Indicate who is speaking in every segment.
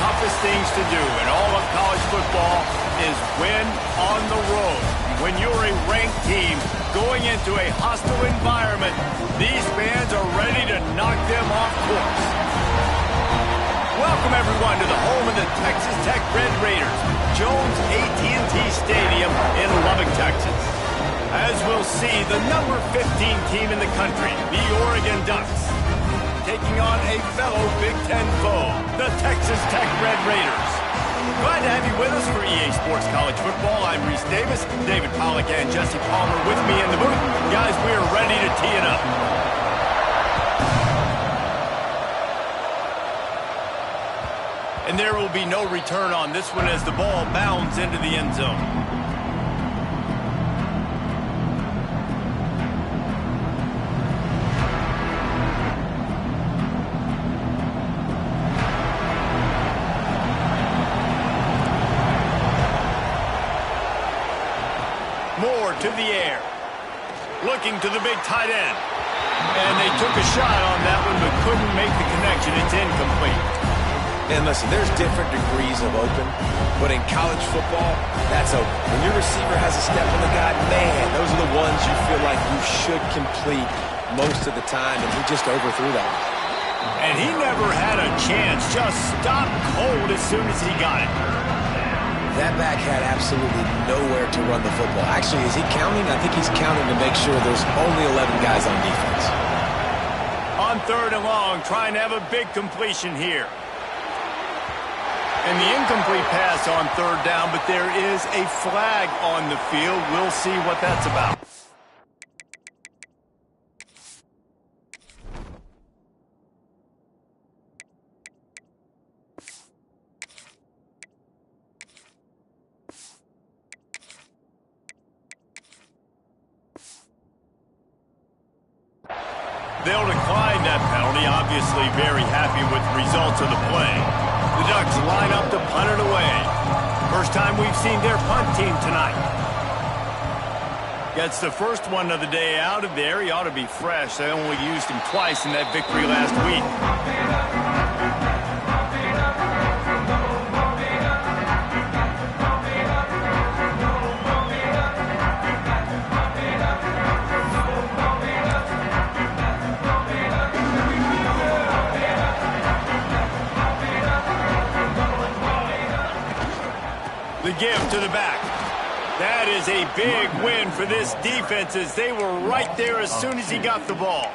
Speaker 1: toughest things to do in all of college football is win on the road. When you're a ranked team going into a hostile environment, these fans are ready to knock them off course. Welcome, everyone, to the home of the Texas Tech Red Raiders, Jones AT&T Stadium in Lubbock, Texas. As we'll see, the number 15 team in the country, the Oregon Ducks, taking on a fellow Big Ten foe, the Texas Tech Red Raiders. Glad to have you with us for EA Sports College Football. I'm Reese Davis, David Pollack and Jesse Palmer with me in the booth. Guys, we are ready to tee it up. And there will be no return on this one as the ball bounds into the end zone. To the air, looking to the big tight end, and they took a shot on that one but couldn't make the connection. It's incomplete.
Speaker 2: And listen, there's different degrees of open, but in college football, that's open. When your receiver has a step on the guy, man, those are the ones you feel like you should complete most of the time, and he just overthrew that.
Speaker 1: And he never had a chance, just stopped cold as soon as he got it.
Speaker 2: That back had absolutely nowhere to run the football. Actually, is he counting? I think he's counting to make sure there's only 11 guys on defense.
Speaker 1: On 3rd and long, trying to have a big completion here. And the incomplete pass on 3rd down, but there is a flag on the field. We'll see what that's about. They'll decline that penalty, obviously very happy with the results of the play. The Ducks line up to punt it away. First time we've seen their punt team tonight. Gets the first one of the day out of there. He ought to be fresh. They only used him twice in that victory last week. The give to the back. That is a big win for this defense as they were right there as soon as he got the ball.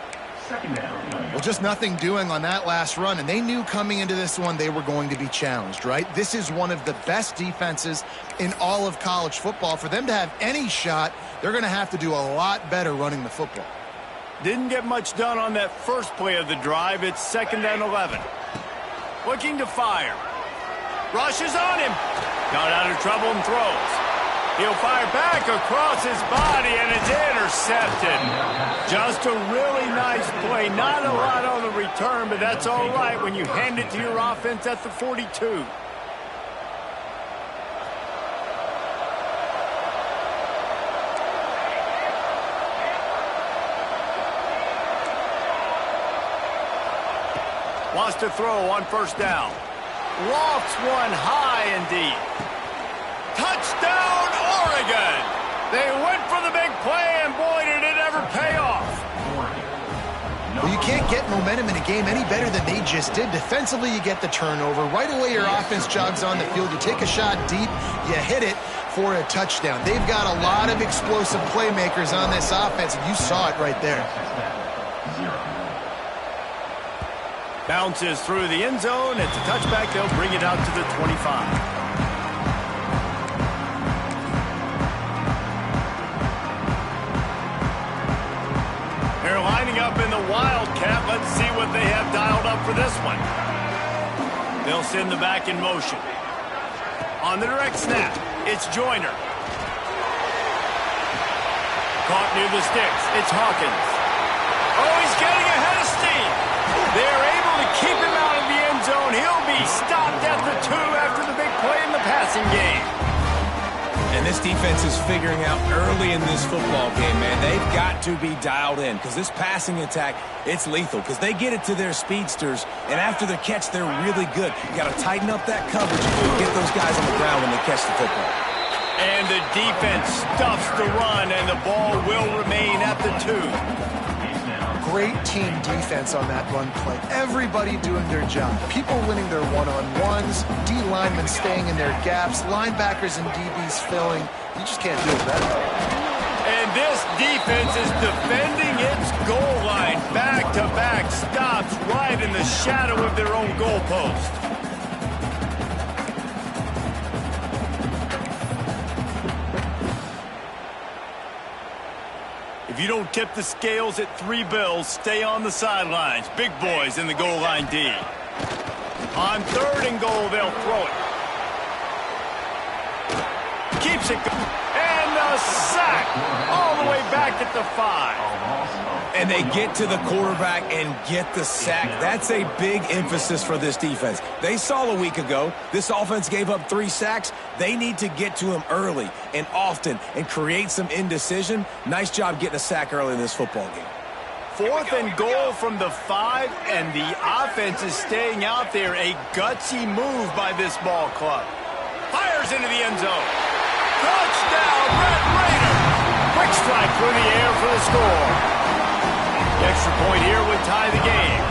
Speaker 3: Well, just nothing doing on that last run, and they knew coming into this one they were going to be challenged, right? This is one of the best defenses in all of college football. For them to have any shot, they're going to have to do a lot better running the football.
Speaker 1: Didn't get much done on that first play of the drive. It's 2nd and 11. Looking to fire. Rushes on him. Got out of trouble and throws. He'll fire back across his body, and it's intercepted. Just a really nice play. Not a lot on the return, but that's all right when you hand it to your offense at the 42. Wants to throw on 1st down. Lofts one high and deep. Touchdown, Oregon! They went for the big play, and boy, did it ever pay off.
Speaker 3: Well, you can't get momentum in a game any better than they just did. Defensively, you get the turnover. Right away, your offense jogs on the field. You take a shot deep, you hit it for a touchdown. They've got a lot of explosive playmakers on this offense, and you saw it right there.
Speaker 1: Bounces through the end zone. It's a touchback. They'll bring it out to the 25. They're lining up in the Wildcat. Let's see what they have dialed up for this one. They'll send the back in motion. On the direct snap, it's Joyner. Caught near the sticks. It's Hawkins. Oh, he's getting ahead of steam. They're able to keep him out of the end zone. He'll be stopped at the 2 after the big play in the passing game.
Speaker 2: And this defense is figuring out early in this football game, man. They've got to be dialed in because this passing attack, it's lethal because they get it to their speedsters, and after the catch, they're really good. You got to tighten up that coverage and get those guys on the ground when they catch the football.
Speaker 1: And the defense stuffs the run, and the ball will remain at the 2.
Speaker 3: Great team defense on that run play. Everybody doing their job. People winning their one-on-ones, D linemen staying in their gaps, linebackers and DBs filling. You just can't do it better.
Speaker 1: And this defense is defending its goal line. Back-to-back stops right in the shadow of their own goalpost. If you don't tip the scales at 3 bills, stay on the sidelines. Big boys in the goal line D. On 3rd and goal, they'll throw it. Keeps it going. And a sack all the way back at the 5.
Speaker 2: And they get to the quarterback and get the sack. That's a big emphasis for this defense. They saw a week ago, this offense gave up 3 sacks. They need to get to him early and often and create some indecision. Nice job getting a sack early in this football game.
Speaker 1: 4th and goal from the 5, and the offense is staying out there. A gutsy move by this ball club. Fires into the end zone. Touchdown, Red Raiders! Quick strike through the air for the score. The extra point here would tie the game.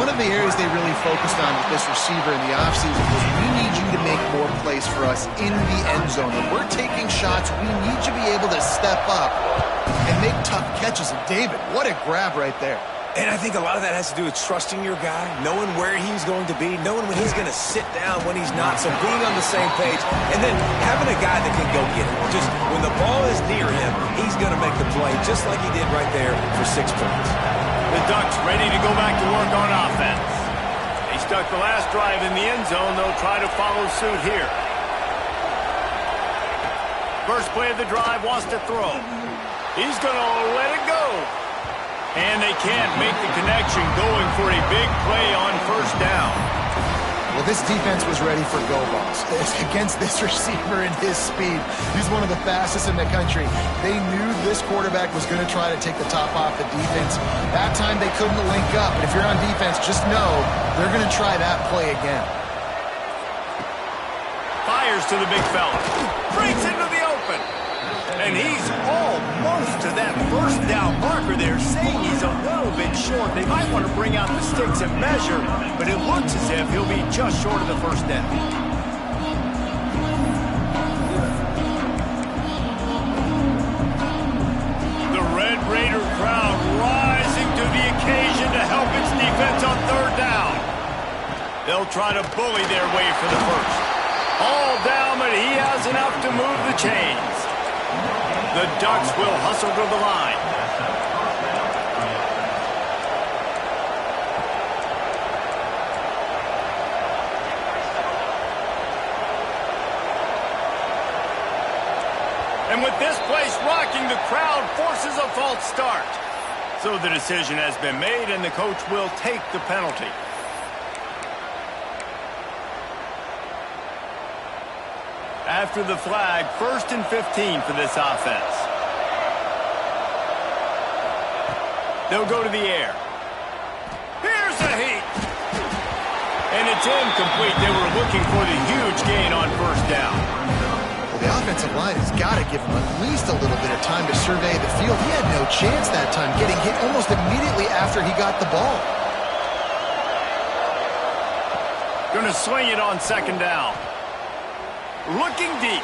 Speaker 3: One of the areas they really focused on with this receiver in the offseason was we need you to make more plays for us in the end zone. When we're taking shots, we need you to be able to step up and make tough catches. And David, what a grab right there.
Speaker 2: And I think a lot of that has to do with trusting your guy, knowing where he's going to be, knowing when he's going to sit down, when he's not. So being on the same page, and then having a guy that can go get it. Just when the ball is near him, he's going to make the play, just like he did right there for 6 points.
Speaker 1: The Ducks ready to go back to work on offense. They stuck the last drive in the end zone. They'll try to follow suit here. First play of the drive, wants to throw. He's going to let it go. And they can't make the connection, going for a big play on 1st down.
Speaker 3: Well, this defense was ready for go balls. Against this receiver and his speed, he's one of the fastest in the country. They knew this quarterback was going to try to take the top off the defense. That time they couldn't link up. But if you're on defense, just know they're going to try that play again.
Speaker 1: Fires to the big fella. Breaks into the open. And he's almost to that 1st down marker there, saying he's a little bit short. They might want to bring out the sticks and measure, but it looks as if he'll be just short of the 1st down. The Red Raider crowd rising to the occasion to help its defense on 3rd down. They'll try to bully their way for the 1st. All down, but he has enough to move the chains. The Ducks will hustle to the line. And with this place rocking, the crowd forces a false start. So the decision has been made, and the coach will take the penalty. After the flag, 1st and 15 for this offense. They'll go to the air. Here's a heat. And it's incomplete. They were looking for the huge gain on 1st down.
Speaker 3: Well, the offensive line has got to give him at least a little bit of time to survey the field. He had no chance that time, getting hit almost immediately after he got the ball.
Speaker 1: Going to swing it on 2nd down. Looking deep.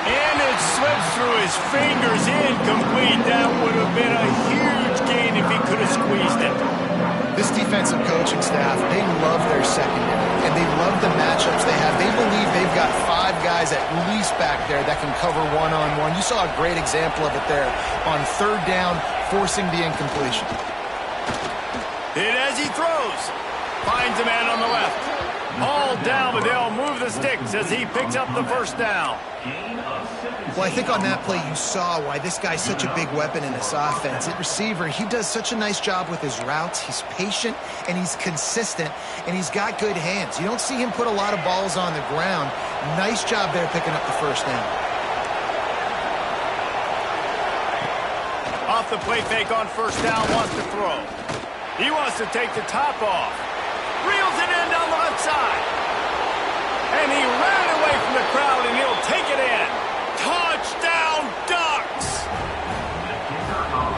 Speaker 1: And it slips through his fingers, incomplete. That would have been a huge gain if he could have squeezed it.
Speaker 3: This defensive coaching staff, they love their secondary, and they love the matchups they have. They believe they've got 5 guys at least back there that can cover one-on-one. You saw a great example of it there on 3rd down, forcing the incompletion.
Speaker 1: Hit as he throws. Finds a man on the left. All down, but they'll move the sticks as he picks up the first down.
Speaker 3: Well, I think on that play you saw why this guy's such a big weapon in this offense. At receiver, he does such a nice job with his routes. He's patient, and he's consistent, and he's got good hands. You don't see him put a lot of balls on the ground. Nice job there picking up the first down.
Speaker 1: Off the play fake on first down, wants to throw. He wants to take the top off. Reels it in down the left side. And he ran away from the crowd, and he'll take it in. Touchdown, Ducks!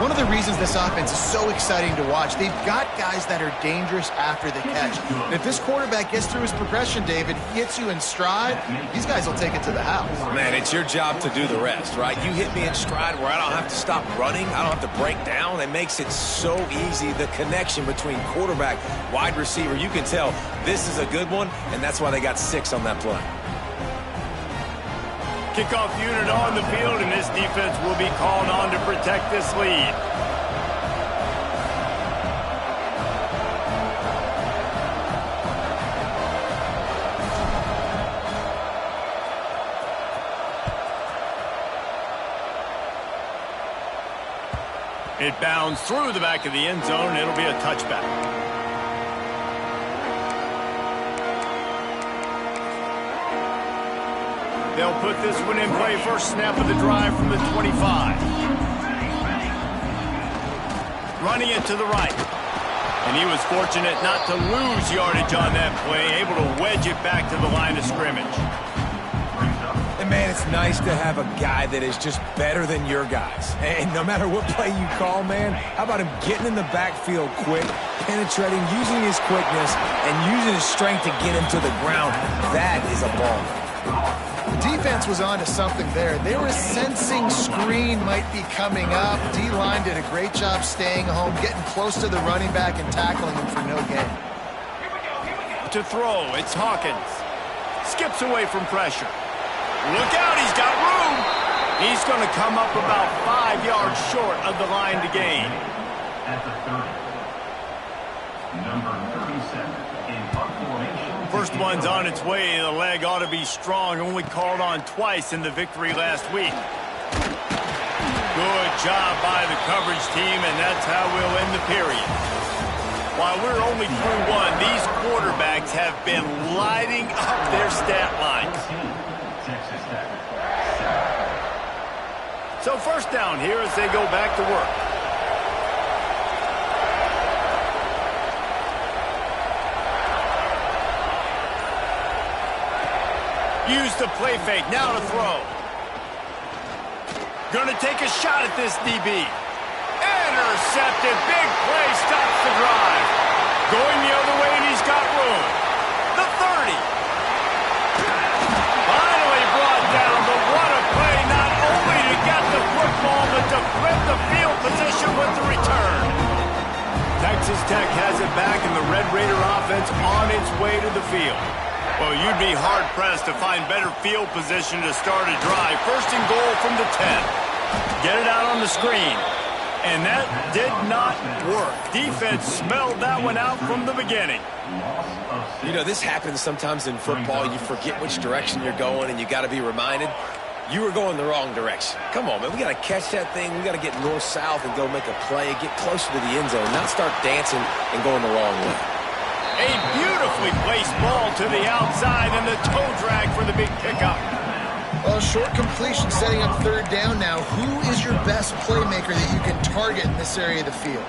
Speaker 3: One of the reasons this offense is so exciting to watch, they've got guys that are dangerous after the catch. And if this quarterback gets through his progression, David, hits you in stride, these guys will take it to the house.
Speaker 2: Man, it's your job to do the rest, right? You hit me in stride where I don't have to stop running. I don't have to break down. It makes it so easy. The connection between quarterback, wide receiver, you can tell this is a good one, and that's why they got 6 on that play.
Speaker 1: Kickoff unit on the field, and this defense will be called on to protect this lead. It bounds through the back of the end zone. It'll be a touchback. They'll put this one in play. First snap of the drive from the 25. Running it to the right. And he was fortunate not to lose yardage on that play, able to wedge it back to the line of scrimmage.
Speaker 2: And, man, it's nice to have a guy that is just better than your guys. And no matter what play you call, man, how about him getting in the backfield quick, penetrating, using his quickness, and using his strength to get him to the ground. That is a ball.
Speaker 3: The defense was onto something there. They were sensing screen might be coming up. D-line did a great job staying home, getting close to the running back and tackling him for no gain.
Speaker 1: To throw, it's Hawkins. Skips away from pressure. Look out, he's got room. He's going to come up about 5 yards short of the line to gain.
Speaker 4: At the 30. Number 37.
Speaker 1: First one's on its way. The leg ought to be strong. Only called on twice in the victory last week. Good job by the coverage team, and that's how we'll end the period. While we're only through one, these quarterbacks have been lighting up their stat lines. So first down here as they go back to work. Use the play fake, now to throw. Gonna take a shot at this DB. Intercepted, big play, stops the drive. Going the other way, and he's got room. The 30. Finally brought down, but what a play, not only to get the football, but to flip the field position with the return. Texas Tech has it back, and the Red Raider offense on its way to the field. Well, you'd be hard-pressed to find better field position to start a drive. First and goal from the 10. Get it out on the screen. And that did not work. Defense smelled that one out from the beginning.
Speaker 2: You know, this happens sometimes in football. You forget which direction you're going, and you got to be reminded you were going the wrong direction. Come on, man. We got to catch that thing. We got to get north-south and go make a play, get closer to the end zone, not start dancing and going the wrong way.
Speaker 1: A beautifully placed ball to the outside, and the toe drag for the big pickup.
Speaker 3: Well, short completion setting up third down now. Who is your best playmaker that you can target in this area of the field?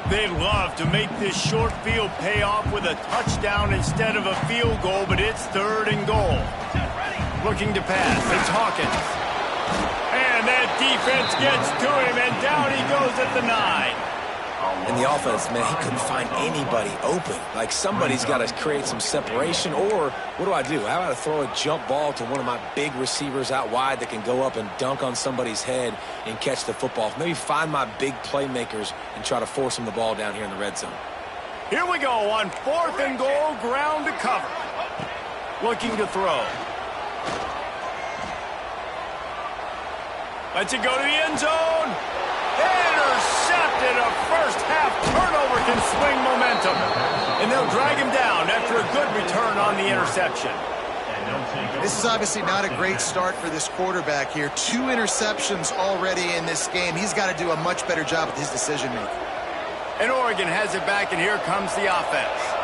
Speaker 1: They'd love to make this short field pay off with a touchdown instead of a field goal, but it's third and goal. Looking to pass, it's Hawkins. And that defense gets to him, and down he goes at the 9.
Speaker 2: And the offense, man, he couldn't find anybody open. Like, somebody's got to create some separation, or what do? How about I throw a jump ball to one of my big receivers out wide that can go up and dunk on somebody's head and catch the football? Maybe find my big playmakers and try to force them the ball down here in the red zone.
Speaker 1: Here we go on fourth and goal, ground to cover. Looking to throw. Lets it go to the end zone. Intercepted and a first-half turnover can swing momentum. And they'll drag him down after a good return on the interception.
Speaker 3: This is obviously not a great start for this quarterback here. 2 interceptions already in this game. He's got to do a much better job with his decision-making.
Speaker 1: And Oregon has it back, and here comes the offense.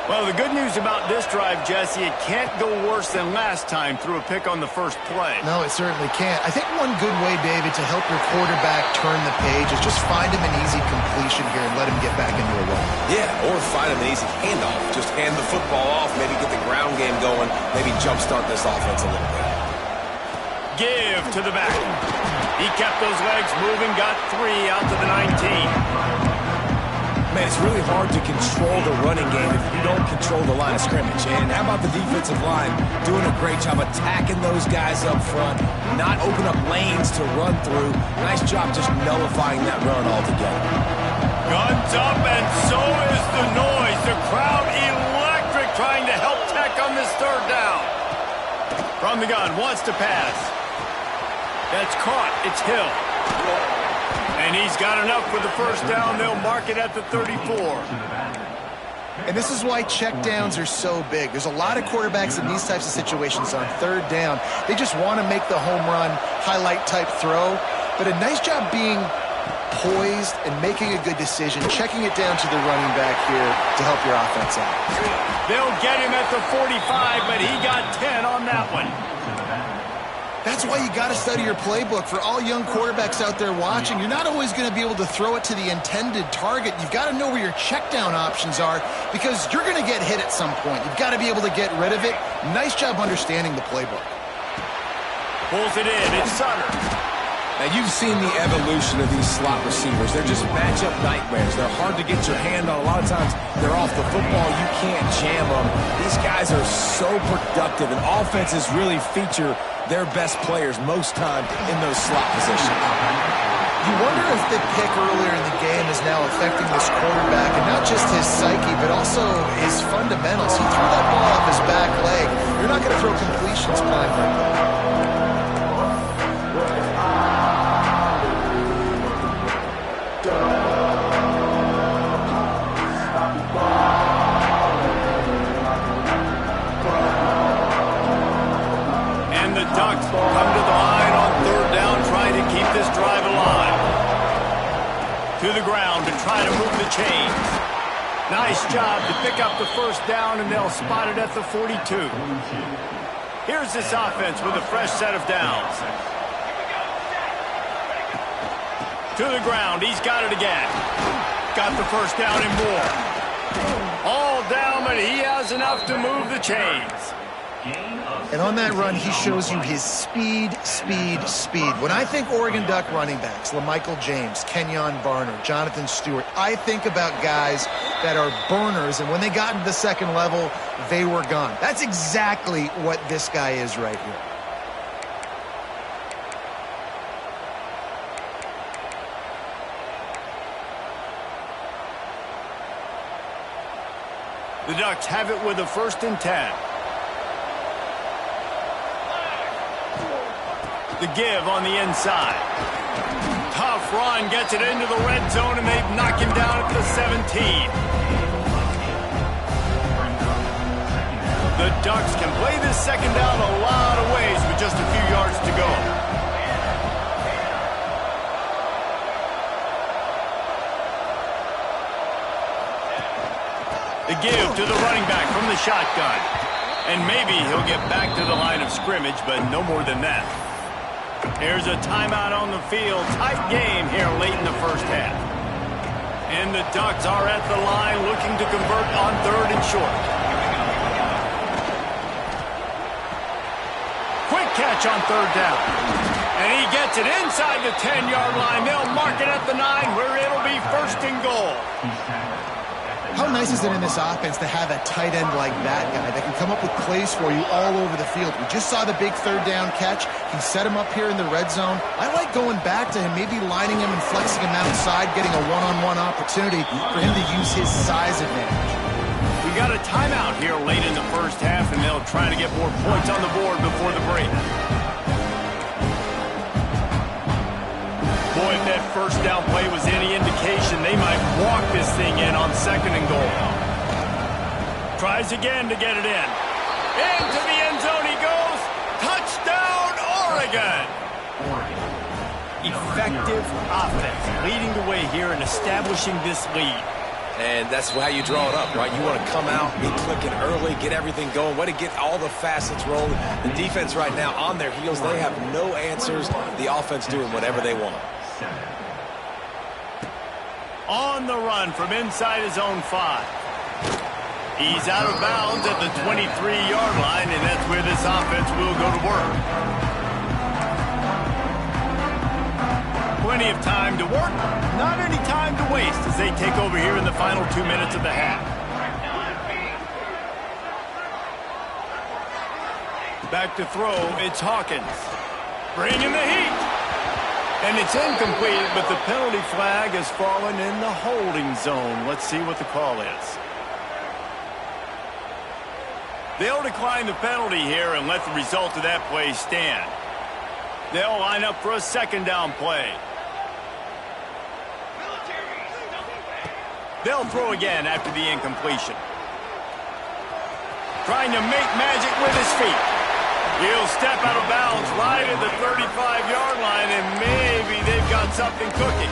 Speaker 1: Well, the good news about this drive, Jesse, it can't go worse than last time through a pick on the first play.
Speaker 3: No, it certainly can't. I think one good way, David, to help your quarterback turn the page is just find him an easy completion here and let him get back into a run.
Speaker 2: Yeah, or find him an easy handoff. Just hand the football off, maybe get the ground game going, maybe jumpstart this offense a little bit.
Speaker 1: Give to the back. He kept those legs moving, got 3 out to the 19.
Speaker 2: Man, it's really hard to control the running game if you don't control the line of scrimmage. And how about the defensive line doing a great job attacking those guys up front, not open up lanes to run through. Nice job just nullifying that run altogether.
Speaker 1: Guns up, and so is the noise. The crowd electric trying to help Tech on this third down. From the gun, wants to pass. That's caught. It's Hill. And he's got enough for the first down. They'll mark it at the 34.
Speaker 3: And this is why checkdowns are so big. There's a lot of quarterbacks in these types of situations on third down. They just want to make the home run, highlight-type throw. But a nice job being poised and making a good decision, checking it down to the running back here to help your offense out.
Speaker 1: They'll get him at the 45, but he got 10 on that one.
Speaker 3: That's why you got to study your playbook. For all young quarterbacks out there watching, you're not always going to be able to throw it to the intended target. You've got to know where your check down options are because you're going to get hit at some point. You've got to be able to get rid of it. Nice job understanding the playbook.
Speaker 1: Pulls it in. It's Sutter.
Speaker 2: Now, you've seen the evolution of these slot receivers. They're just matchup nightmares. They're hard to get your hand on. A lot of times, they're off the football. You can't jam them. These guys are so productive, and offenses really feature their best players most time in those slot positions.
Speaker 3: You wonder if the pick earlier in the game is now affecting this quarterback, and not just his psyche, but also his fundamentals. He threw that ball off his back leg. You're not going to throw completions behind like that.
Speaker 1: Ducks come to the line on third down, trying to keep this drive alive. To the ground to try to move the chains. Nice job to pick up the first down, and they'll spot it at the 42. Here's this offense with a fresh set of downs. To the ground, he's got it again. Got the first down and more. All down, but he has enough to move the chains.
Speaker 3: And on that run, he shows you his speed. When I think Oregon Duck running backs, LaMichael James, Kenyon Barner, Jonathan Stewart, I think about guys that are burners, and when they got into the second level, they were gone. That's exactly what this guy is right here.
Speaker 1: The Ducks have it with a 1st and 10. The give on the inside. Tough run, gets it into the red zone, and they knock him down at the 17. The Ducks can play this second down a lot of ways with just a few yards to go. The give to the running back from the shotgun. And maybe he'll get back to the line of scrimmage, but no more than that. Here's a timeout on the field. Tight game here late in the first half. And the Ducks are at the line looking to convert on 3rd and short. Quick catch on 3rd down. And he gets it inside the 10-yard line. They'll mark it at the 9 where it'll be 1st and goal.
Speaker 3: How nice is it in this offense to have a tight end like that guy that can come up with plays for you all over the field? We just saw the big 3rd down catch. He set him up here in the red zone. I like going back to him, maybe lining him and flexing him outside, getting a one-on-one opportunity for him to use his size advantage.
Speaker 1: We got a timeout here late in the first half, and they'll try to get more points on the board before the break. Boyd that first down play was any indication, they might walk this thing in on 2nd and goal. Tries again to get it in. Into the end zone he goes. Touchdown, Oregon! Effective offense, leading the way here and establishing this lead.
Speaker 2: And that's how you draw it up, right? You want to come out, be clicking early, get everything going, want to get all the facets rolling. The defense right now on their heels, they have no answers. The offense doing whatever they want.
Speaker 1: On the run from inside his own 5. He's out of bounds at the 23-yard line, and that's where this offense will go to work. Plenty of time to work, not any time to waste as they take over here in the final 2 minutes of the half. Back to throw, it's Hawkins. Bringing the heat. And it's incomplete, but the penalty flag has fallen in the holding zone. Let's see what the call is. They'll decline the penalty here and let the result of that play stand. They'll line up for a 2nd down play. They'll throw again after the incompletion. Trying to make magic with his feet. He'll step out of bounds right at the 35-yard line, and maybe they've got something cooking.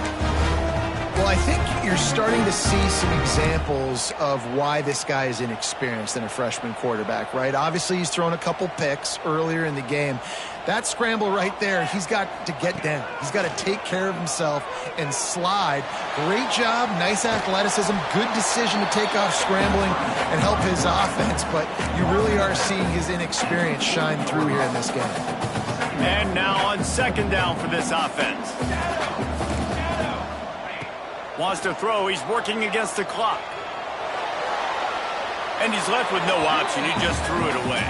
Speaker 3: Well, I think you're starting to see some examples of why this guy is inexperienced in a freshman quarterback, right? Obviously, he's thrown a couple picks earlier in the game. That scramble right there, he's got to get down. He's got to take care of himself and slide. Great job, nice athleticism, good decision to take off scrambling and help his offense, but you really are seeing his inexperience shine through here in this game.
Speaker 1: And now on 2nd down for this offense. Wants to throw, he's working against the clock. And he's left with no option, he just threw it away.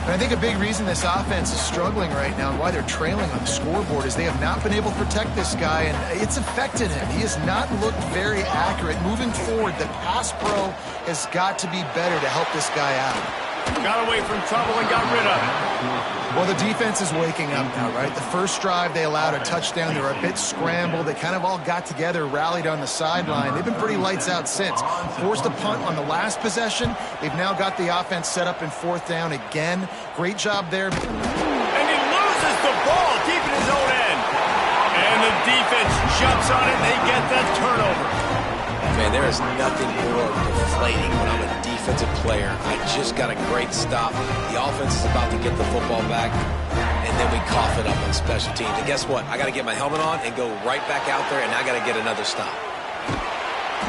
Speaker 3: And I think a big reason this offense is struggling right now and why they're trailing on the scoreboard is they have not been able to protect this guy, and it's affected him. He has not looked very accurate. Moving forward, the pass pro has got to be better to help this guy out.
Speaker 1: Got away from trouble and got rid of it.
Speaker 3: Well, the defense is waking up now, right? The first drive, they allowed a touchdown. They were a bit scrambled. They kind of all got together, rallied on the sideline. They've been pretty lights out since. Forced a punt on the last possession. They've now got the offense set up in 4th down again. Great job there.
Speaker 1: And he loses the ball deep in his own end. And the defense jumps on it. They get that turnover.
Speaker 2: Man, there is nothing more deflating when I'm a defensive player. I just got a great stop. The offense is about to get the football back, and then we cough it up on special teams. And guess what? I got to get my helmet on and go right back out there, and I got to get another stop.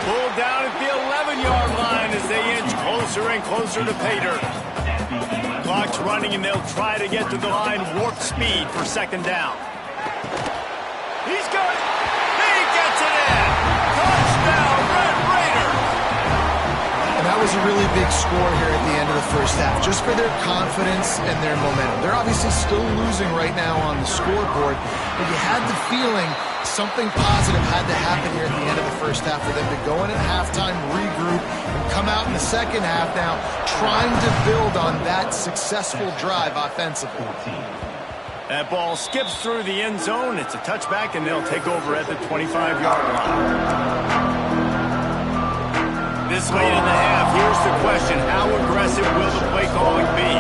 Speaker 1: Pulled down at the 11-yard line as they inch closer and closer to pay dirt. Clock's running, and they'll try to get to the line warp speed for 2nd down. He's got it. He gets it in. Touchdown, Red Raiders.
Speaker 3: And that was a really big score here at the end of the first half, just for their confidence and their momentum. They're obviously still losing right now on the scoreboard, but you had the feeling something positive had to happen here at the end of the first half for them to go in at halftime, regroup, and come out in the second half now trying to build on that successful drive offensively.
Speaker 1: That ball skips through the end zone. It's a touchback, and they'll take over at the 25-yard line. This late in the half, here's the question. How aggressive will the play calling be?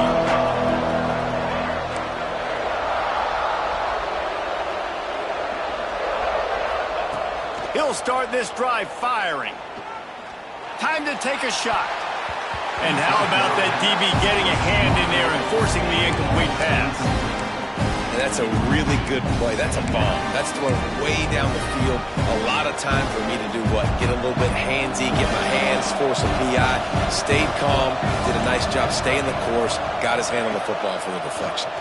Speaker 1: He'll start this drive firing. Time to take a shot. And how about that DB getting a hand in there and forcing the incomplete pass?
Speaker 2: And that's a really good play. That's a bomb. That's thrown way down the field. A lot of time for me to do what? Get a little bit handsy, get my hands, force a PI. Stayed calm, did a nice job staying the course, got his hand on the football for the deflection.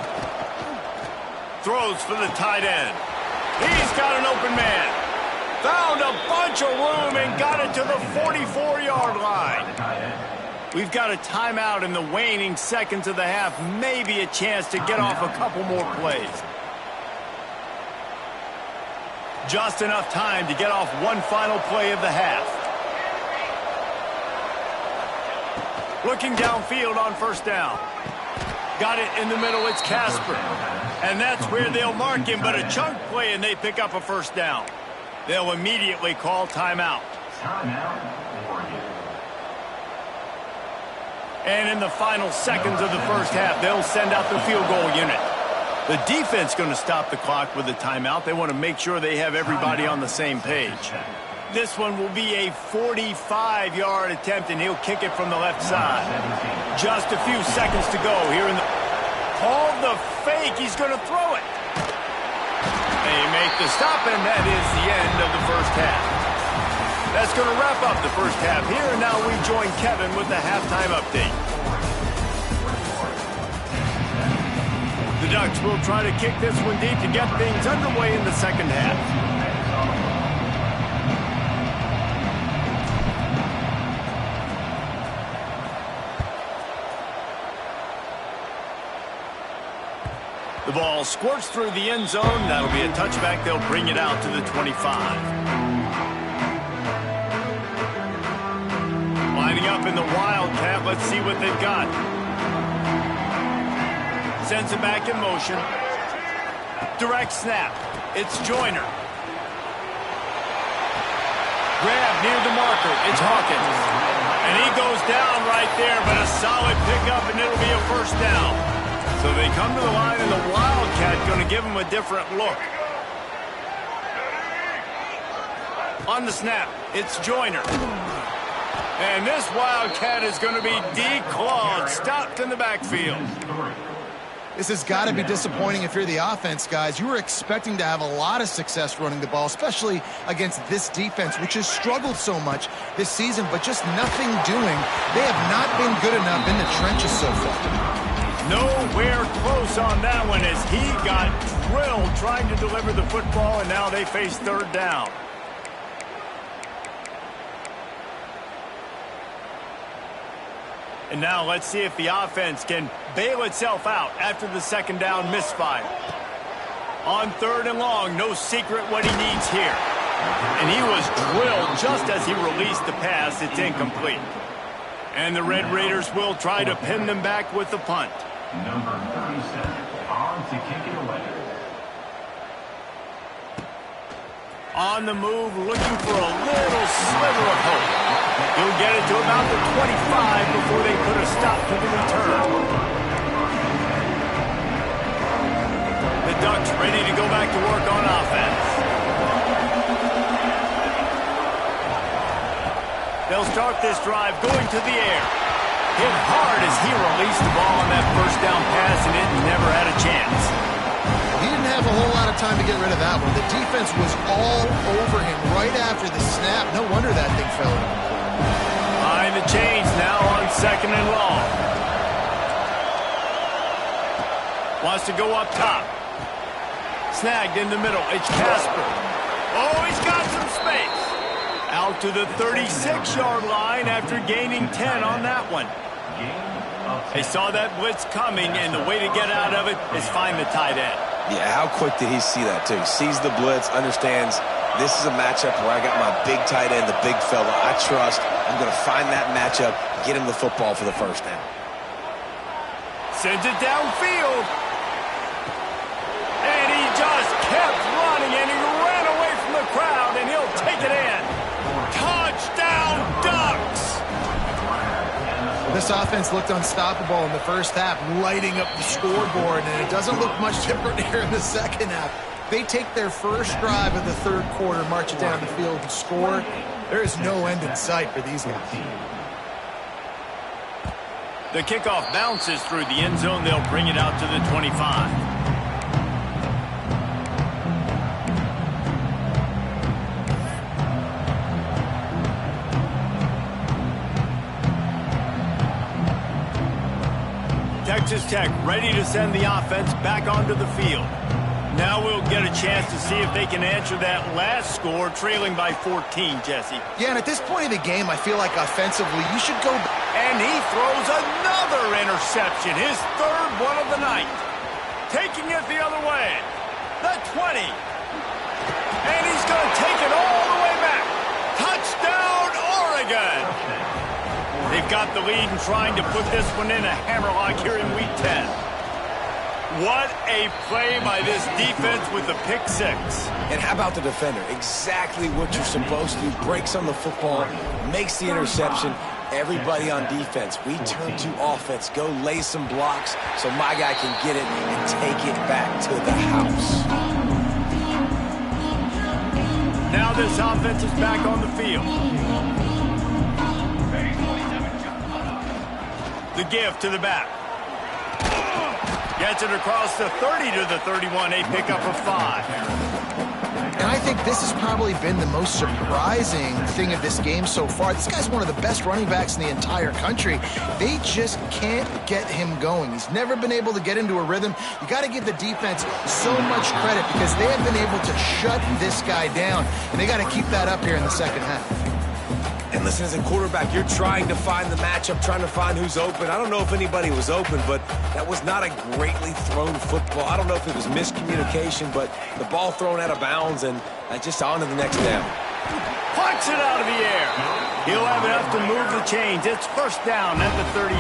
Speaker 1: Throws for the tight end. He's got an open man. Found a bunch of room and got it to the 44-yard line. We've got a timeout in the waning seconds of the half. Maybe a chance to get off a couple more plays. Just enough time to get off one final play of the half. Looking downfield on 1st down. Got it in the middle. It's Casper. And that's where they'll mark him, but a chunk play and they pick up a first down. They'll immediately call timeout.
Speaker 4: Timeout, Oregon.
Speaker 1: And in the final seconds of the first half, they'll send out the field goal unit. The defense going to stop the clock with a timeout. They want to make sure they have everybody on the same page. This one will be a 45-yard attempt, and he'll kick it from the left side. Just a few seconds to go here in the... Call the fake. He's going to throw it. They make the stop, and that is the end of the first half. That's going to wrap up the first half here, and now we join Kevin with the halftime update. The Ducks will try to kick this one deep to get things underway in the second half. The ball squirts through the end zone. That'll be a touchback. They'll bring it out to the 25. Lining up in the Wildcat. Let's see what they've got. Sends it back in motion. Direct snap. It's Joyner. Grab near the marker. It's Hawkins. And he goes down right there, but a solid pickup, and it'll be a first down. So they come to the line, and the Wildcat going to give them a different look. On the snap, it's Joyner. And this Wildcat is going to be declawed, stopped in the backfield.
Speaker 3: This has got to be disappointing if you're the offense, guys. You were expecting to have a lot of success running the ball, especially against this defense, which has struggled so much this season, but just nothing doing. They have not been good enough in the trenches so far.
Speaker 1: Nowhere close on that one as he got drilled trying to deliver the football, and now they face third down. And now let's see if the offense can bail itself out after the second down misfire. On third and long, no secret what he needs here. And he was drilled just as he released the pass. It's incomplete. And the Red Raiders will try to pin them back with the punt.
Speaker 4: Number 37, on to kick it away.
Speaker 1: On the move, looking for a little sliver of hope. He'll get it to about the 25 before they put a stop to the return. The Ducks ready to go back to work on offense. They'll start this drive going to the air. Hit hard as he released the ball on that first down pass, and it never had a chance.
Speaker 3: He didn't have a whole lot of time to get rid of that one. The defense was all over him right after the snap. No wonder that thing fell in.
Speaker 1: Behind the chains now on second and long. Wants to go up top. Snagged in the middle. It's Casper. Oh, he's got some space. Out to the 36-yard line after gaining 10 on that one. They saw that blitz coming, and the way to get out of it is find the tight end.
Speaker 2: Yeah, how quick did he see that, too? He sees the blitz, understands this is a matchup where I got my big tight end, the big fella I trust. I'm going to find that matchup, get him the football for the first down.
Speaker 1: Sends it downfield. And he just kept running, and he ran away from the crowd, and he'll take it in. Touchdown, Ducks!
Speaker 3: This offense looked unstoppable in the first half, lighting up the scoreboard, and it doesn't look much different here in the second half. They take their first drive of the third quarter, march it down the field, and score. There is no end in sight for these guys.
Speaker 1: The kickoff bounces through the end zone. They'll bring it out to the 25. Texas Tech ready to send the offense back onto the field. Now we'll get a chance to see if they can answer that last score, trailing by 14, Jesse.
Speaker 3: Yeah, and at this point of the game, I feel like offensively, you should go.
Speaker 1: And he throws another interception, his third one of the night. Taking it the other way. The 20. And he's going to take it all the way back. Touchdown, Oregon! They've got the lead and trying to put this one in a hammerlock here in Week 10. What a play by this defense with the pick six.
Speaker 2: And how about the defender? Exactly what you're supposed to do. Breaks on the football, makes the interception. Everybody on defense, we turn to offense. Go lay some blocks so my guy can get it and take it back to the house.
Speaker 1: Now this offense is back on the field. The give to the back. Gets it across the 30 to the 31. A pickup of 5.
Speaker 3: And I think this has probably been the most surprising thing of this game so far. This guy's one of the best running backs in the entire country. They just can't get him going. He's never been able to get into a rhythm. You got to give the defense so much credit because they have been able to shut this guy down. And they got to keep that up here in the second half.
Speaker 2: And listen, as a quarterback, you're trying to find the matchup, trying to find who's open. I don't know if anybody was open, but that was not a greatly thrown football. I don't know if it was miscommunication, but the ball thrown out of bounds and just on to the next down.
Speaker 1: Plucks it out of the air. He'll have enough to move the chains. It's first down at the 38.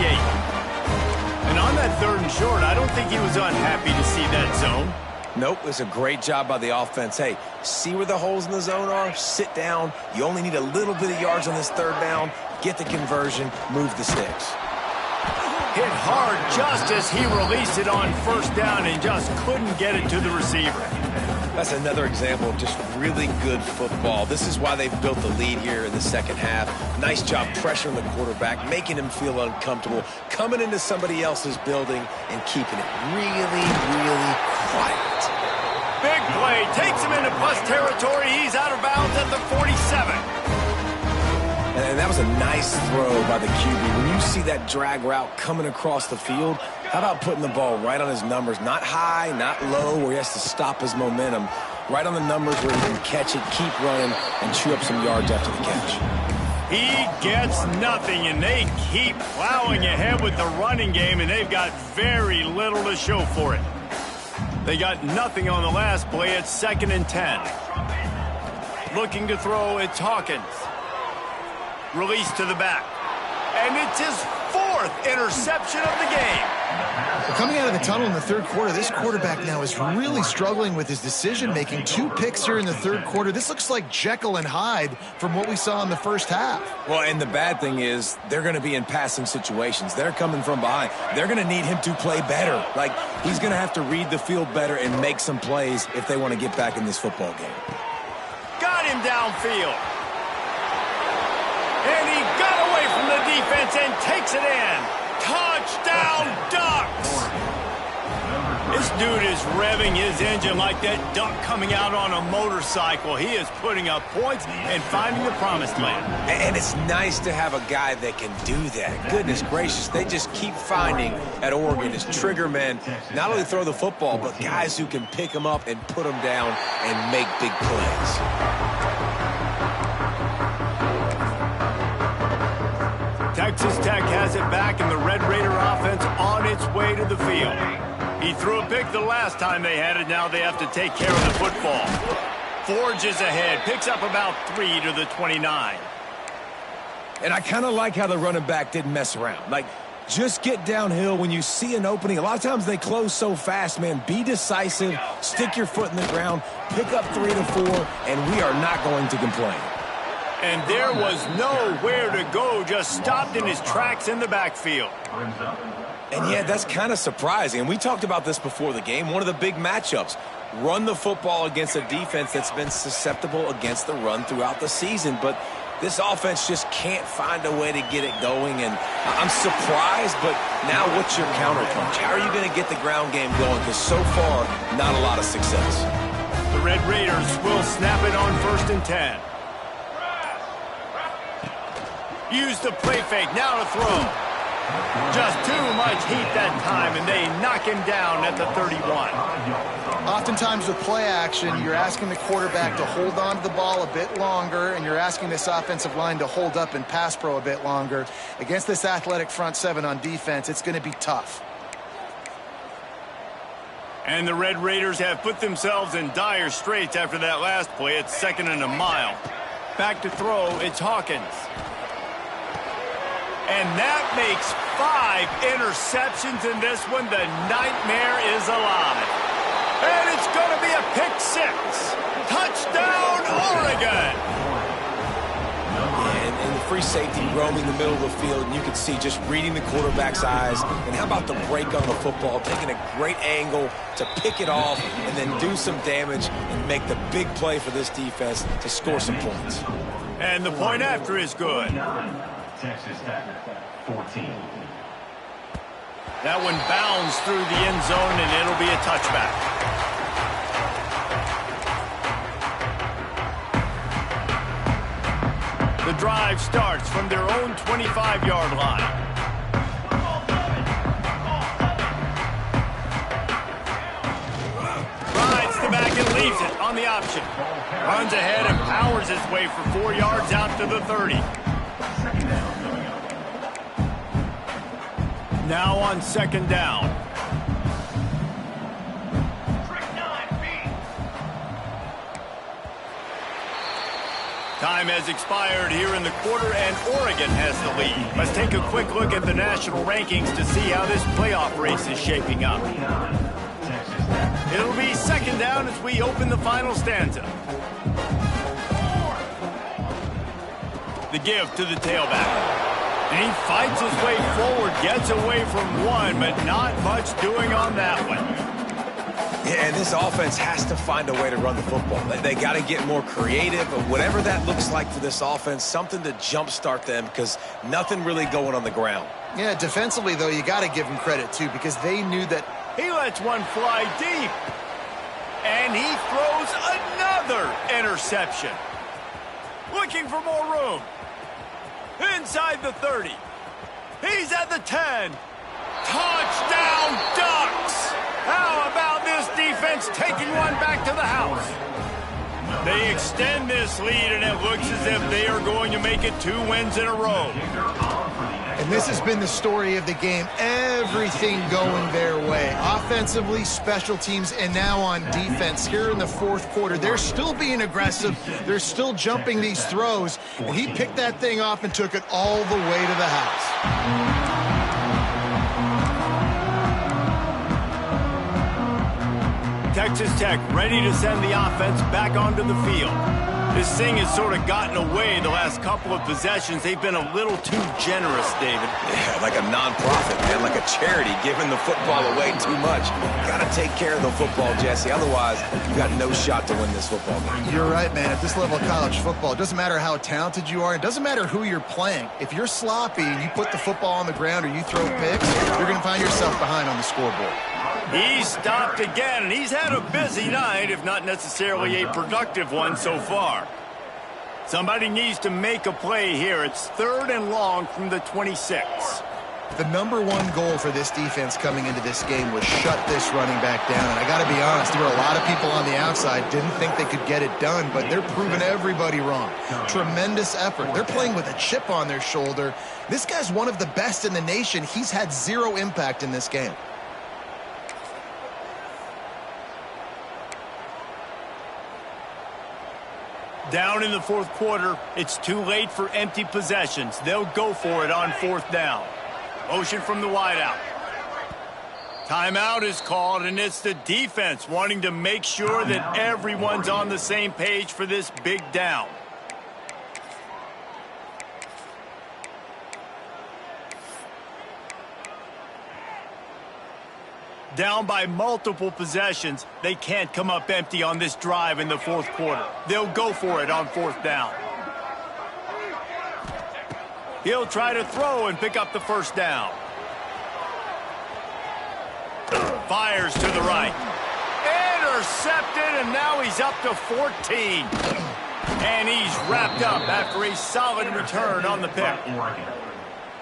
Speaker 1: And on that 3rd and short, I don't think he was unhappy to see that zone.
Speaker 2: Nope, it's a great job by the offense. Hey, see where the holes in the zone are? Sit down. You only need a little bit of yards on this 3rd down. Get the conversion. Move the sticks.
Speaker 1: Hit hard just as he released it on first down and just couldn't get it to the receiver.
Speaker 2: That's another example of just really good football. This is why they've built the lead here in the second half. Nice job pressuring the quarterback, making him feel uncomfortable, coming into somebody else's building and keeping it really, really quiet.
Speaker 1: Big play. Takes him into plus territory. He's out of bounds at the 47.
Speaker 2: And that was a nice throw by the QB. When you see that drag route coming across the field, how about putting the ball right on his numbers? Not high, not low, where he has to stop his momentum. Right on the numbers where he can catch it, keep running, and chew up some yards after the catch.
Speaker 1: He gets nothing, and they keep plowing ahead with the running game, and they've got very little to show for it. They got nothing on the last play. It's 2nd and 10. Looking to throw, it's Hawkins. Release to the back. And it's his 4th interception of the game.
Speaker 3: Well, coming out of the tunnel in the 3rd quarter, this quarterback now is really struggling with his decision-making. 2 picks here in the 3rd quarter. This looks like Jekyll and Hyde from what we saw in the first half.
Speaker 2: Well, and the bad thing is they're going to be in passing situations. They're coming from behind. They're going to need him to play better. Like, he's going to have to read the field better and make some plays if they want to get back in this football game.
Speaker 1: Got him downfield. And he got away from the defense and takes it in. Touchdown, Ducks! This dude is revving his engine like that duck coming out on a motorcycle. He is putting up points and finding the promised land.
Speaker 2: And it's nice to have a guy that can do that. Goodness gracious, they just keep finding at Oregon is trigger men. Not only throw the football, but guys who can pick them up and put them down and make big plays.
Speaker 1: Texas Tech has it back, and the Red Raider offense on its way to the field. He threw a pick the last time they had it. Now they have to take care of the football. Forges ahead, picks up about 3 to the 29.
Speaker 2: And I kind of like how the running back didn't mess around. Like, just get downhill when you see an opening. A lot of times they close so fast, man. Be decisive, stick your foot in the ground, pick up 3 to 4, and we are not going to complain.
Speaker 1: And there was nowhere to go, just stopped in his tracks in the backfield.
Speaker 2: And yeah, that's kind of surprising. And we talked about this before the game. One of the big matchups. Run the football against a defense that's been susceptible against the run throughout the season. But this offense just can't find a way to get it going. And I'm surprised, but now what's your counterpunch? How are you going to get the ground game going? Because so far, not a lot of success.
Speaker 1: The Red Raiders will snap it on 1st and 10. Use the play fake, now to throw. Just too much heat that time, and they knock him down at the 31.
Speaker 3: Oftentimes with play action, you're asking the quarterback to hold on to the ball a bit longer, and you're asking this offensive line to hold up and pass pro a bit longer. Against this athletic front 7 on defense, it's going to be tough.
Speaker 1: And the Red Raiders have put themselves in dire straits after that last play. It's 2nd and a mile. Back to throw, it's Hawkins. And that makes 5 interceptions in this one. The nightmare is alive. And it's going to be a pick 6. Touchdown, Oregon!
Speaker 2: And the free safety roaming the middle of the field, and you can see just reading the quarterback's eyes. And how about the break on the football, taking a great angle to pick it off and then do some damage and make the big play for this defense to score some points.
Speaker 1: And the point after is good.
Speaker 4: Texas Tech, 14.
Speaker 1: That one bounds through the end zone, and it'll be a touchback. The drive starts from their own 25-yard line. Rides the back and leaves it on the option. Runs ahead and powers his way for 4 yards out to the 30. Now on second down. Time has expired here in the quarter, and Oregon has the lead. Let's take a quick look at the national rankings to see how this playoff race is shaping up. It'll be second down as we open the final stanza. The give to the tailback. And he fights his way forward, gets away from one, but not much doing on that one.
Speaker 2: Yeah, and this offense has to find a way to run the football. They got to get more creative, but whatever that looks like for this offense, something to jumpstart them because nothing really going on the ground.
Speaker 3: Yeah, defensively, though, you got to give them credit, too, because they knew that.
Speaker 1: He lets one fly deep. And he throws another interception. Looking for more room. Inside the 30. He's at the 10. Touchdown, Ducks! How about this defense taking one back to the house? They extend this lead, and it looks as if they are going to make it 2 wins in a row.
Speaker 3: And this has been the story of the game. Everything going their way. Offensively, special teams, and now on defense here in the fourth quarter. They're still being aggressive. They're still jumping these throws. And he picked that thing off and took it all the way to the house.
Speaker 1: Texas Tech ready to send the offense back onto the field. This thing has sort of gotten away the last couple of possessions. They've been a little too generous, David.
Speaker 2: Yeah, like a nonprofit, man, like a charity, giving the football away too much. Got to take care of the football, Jesse. Otherwise, you've got no shot to win this football game.
Speaker 3: You're right, man. At this level of college football, it doesn't matter how talented you are. It doesn't matter who you're playing. If you're sloppy and you put the football on the ground or you throw picks, you're going to find yourself behind on the scoreboard.
Speaker 1: He's stopped again, and he's had a busy night, if not necessarily a productive one so far. Somebody needs to make a play here. It's 3rd and long from the 26.
Speaker 3: The number one goal for this defense coming into this game was shut this running back down. And I got to be honest, there were a lot of people on the outside didn't think they could get it done, but they're proving everybody wrong. Tremendous effort. They're playing with a chip on their shoulder. This guy's one of the best in the nation. He's had 0 impact in this game.
Speaker 1: Down in the fourth quarter, it's too late for empty possessions. They'll go for it on 4th down. Motion from the wideout. Timeout is called, and it's the defense wanting to make sure that everyone's on the same page for this big down. Down by multiple possessions, they can't come up empty on this drive in the fourth quarter. They'll go for it on 4th down. He'll try to throw and pick up the 1st down. Fires to the right. Intercepted, and now he's up to 14. And he's wrapped up after a solid return on the pick.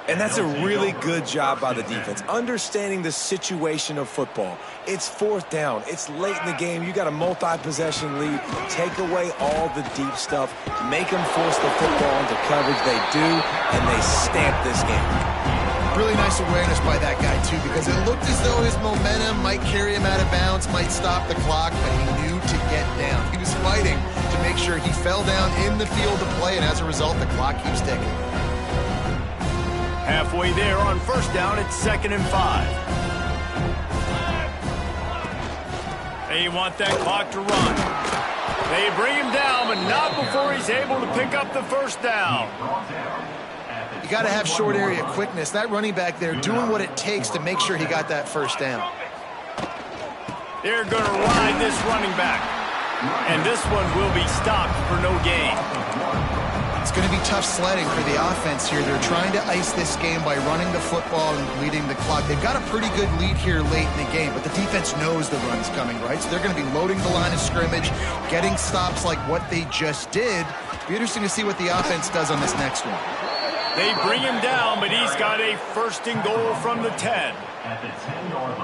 Speaker 2: And that's a really good job by the defense, understanding the situation of football. It's 4th down. It's late in the game. You got a multi-possession lead. Take away all the deep stuff. Make them force the football into coverage. They do, and they stamp this game.
Speaker 3: Really nice awareness by that guy, too, because it looked as though his momentum might carry him out of bounds, might stop the clock, but he knew to get down. He was fighting to make sure he fell down in the field of play, and as a result, the clock keeps ticking.
Speaker 1: Halfway there on first down, it's 2nd and 5. They want that clock to run. They bring him down, but not before he's able to pick up the first down.
Speaker 3: You got to have short area quickness. That running back there doing what it takes to make sure he got that first down.
Speaker 1: They're going to ride this running back. And this one will be stopped for no gain.
Speaker 3: It's going to be tough sledding for the offense here. They're trying to ice this game by running the football and leading the clock. They've got a pretty good lead here late in the game, but the defense knows the run's coming, right? So they're going to be loading the line of scrimmage, getting stops like what they just did. It'll be interesting to see what the offense does on this next one.
Speaker 1: They bring him down, but he's got a 1st and goal from the 10.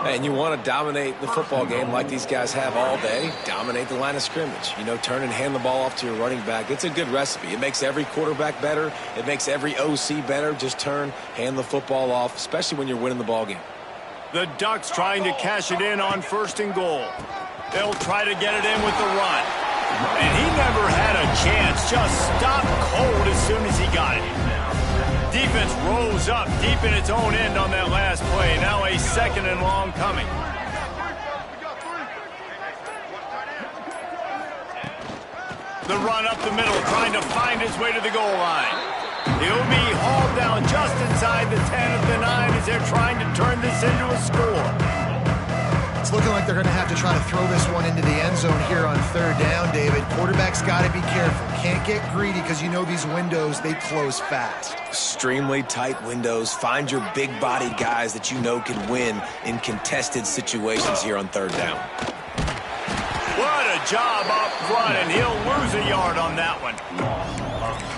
Speaker 2: And you want to dominate the football game like these guys have all day. Dominate the line of scrimmage. You know, turn and hand the ball off to your running back. It's a good recipe. It makes every quarterback better. It makes every OC better. Just turn, hand the football off, especially when you're winning the ball game.
Speaker 1: The Ducks trying to cash it in on 1st and goal. They'll try to get it in with the run. And he never had a chance. Just stopped cold as soon as he got it. Defense rose up deep in its own end on that last play. Now a 2nd and long coming. The run up the middle, trying to find his way to the goal line. He'll be hauled down just inside the 10 of the 9 as they're trying to turn this into a score.
Speaker 3: It's looking like they're going to have to try to throw this one into the end zone here on 3rd down, David. Quarterback's got to be careful. Can't get greedy because you know these windows, they close fast.
Speaker 2: Extremely tight windows. Find your big-bodied guys that you know can win in contested situations here on 3rd down.
Speaker 1: What a job up front, and he'll lose a yard on that one.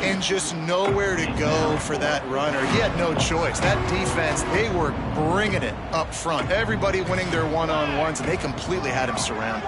Speaker 3: And just nowhere to go for that runner. He had no choice. That defense, they were bringing it up front. Everybody winning their one-on-ones, and they completely had him surrounded.